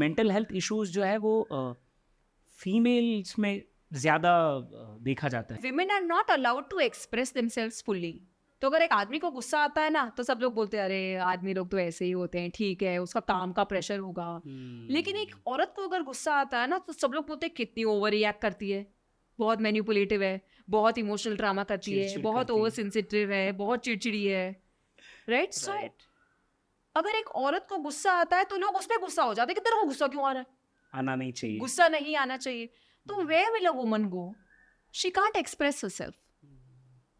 Mental health issues जो है वो फीमेल्स में ज़्यादा देखा जाता है. Women are not allowed to express themselves fully. तो अगर एक आदमी को गुस्सा आता है ना तो सब लोग बोलते हैं अरे आदमी लोग तो ऐसे ही होते हैं, ठीक है उसका काम का प्रेशर होगा. लेकिन एक औरत को अगर गुस्सा आता है ना तो सब लोग बोलते हैं कितनी ओवर रिएक्ट करती है, बहुत मैनिपुलेटिव है, बहुत इमोशनल ड्रामा करती है, चिड़चिड़ बहुत करती है. ओवर सेंसिटिव है, बहुत चिड़चिड़ी है. राइट. सो अगर एक औरत को गुस्सा आता है तो लोग उस पर गुस्सा हो जाते हैं कि तेरे को गुस्सा क्यों आ रहा है, आना नहीं चाहिए. गुस्सा नहीं आना चाहिए. तो where will a woman go? She can't express herself.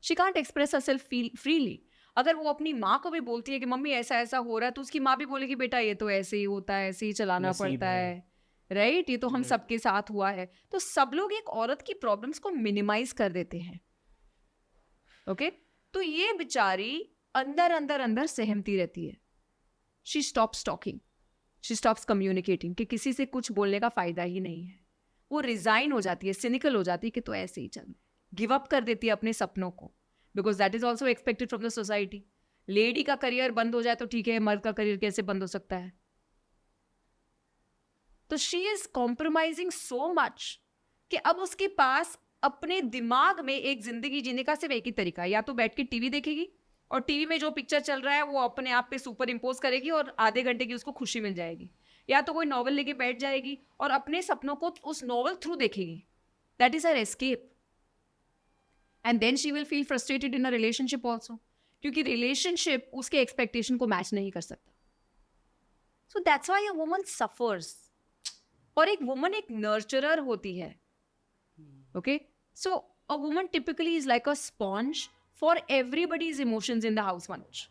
She can't express herself freely. अगर वो अपनी माँ को भी बोलती है कि मम्मी ऐसा ऐसा हो रहा है तो उसकी माँ भी बोलेगी बेटा ये तो ऐसे ही होता है, ऐसे ही चलाना नसीब पड़ता है. है. राइट. ये तो हम सबके साथ हुआ है. तो सब लोग एक औरत की प्रॉब्लम्स को मिनिमाइज कर देते हैं. ओके. तो ये बेचारी अंदर अंदर अंदर सहमती रहती है. She stops talking, she stops communicating कि किसी से कुछ बोलने का फायदा ही नहीं है. वो रिजाइन हो जाती है, सिनिकल हो जाती है कि तो ऐसे ही चल, गिव अप कर देती है अपने सपनों को. Because that is also expected from the society. Lady का करियर बंद हो जाए तो ठीक है, मर्द का करियर कैसे बंद हो सकता है. तो she is compromising so much कि अब उसके पास अपने दिमाग में एक जिंदगी जीने का सिर्फ एक ही तरीका है, या तो बैठ के टीवी देखेगी और टीवी में जो पिक्चर चल रहा है वो अपने आप पे सुपर इम्पोज करेगी और आधे घंटे की उसको खुशी मिल जाएगी, या तो कोई नॉवल लेके बैठ जाएगी और अपने सपनों को उस नॉवल थ्रू देखेगी. That is her escape. And then she will feel frustrated in a relationship also, क्योंकि रिलेशनशिप उसके एक्सपेक्टेशन को मैच नहीं कर सकता. So that's why a woman suffers. और एक वुमन एक नर्चरर होती है. Okay. So a woman typically is like a sponge for everybody's emotions in the house bunch.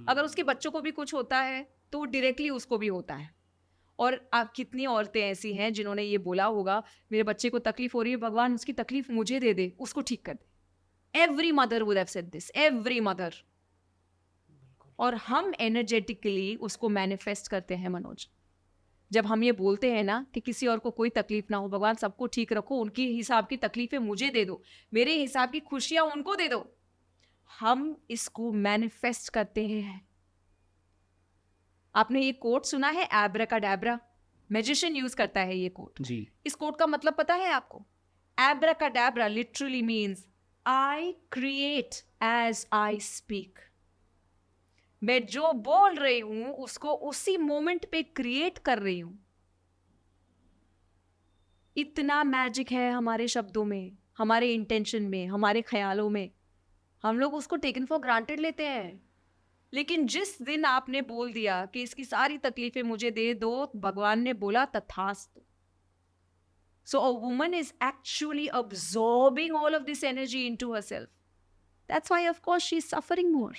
अगर उसके बच्चों को भी कुछ होता है तो डायरेक्टली उसको भी होता है. और आप कितनी औरतें ऐसी हैं जिन्होंने ये बोला होगा मेरे बच्चे को तकलीफ हो रही है, भगवान उसकी तकलीफ मुझे दे दे, उसको ठीक कर दे. Every mother would have said this, every mother. और हम एनर्जेटिकली उसको मैनिफेस्ट करते हैं मनोज. जब हम ये बोलते हैं ना कि किसी और को कोई तकलीफ ना हो, भगवान सबको ठीक रखो, उनकी हिसाब की तकलीफें मुझे दे दो, मेरे हिसाब की खुशियां उनको दे दो, हम इसको मैनिफेस्ट करते हैं. आपने ये कोट सुना है एब्राकाडाब्रा? मैजिशियन यूज करता है ये कोट. जी. इस कोट का मतलब पता है आपको? Abracadabra literally means I create as I speak. मैं जो बोल रही हूं उसको उसी मोमेंट पे क्रिएट कर रही हूं. इतना मैजिक है हमारे शब्दों में, हमारे इंटेंशन में, हमारे ख्यालों में. हम लोग उसको टेकन फॉर ग्रांटेड लेते हैं. लेकिन जिस दिन आपने बोल दिया कि इसकी सारी तकलीफें मुझे दे दो, भगवान ने बोला तथास्तु. So a woman is actually absorbing all of this energy into herself. That's why of course she is suffering more.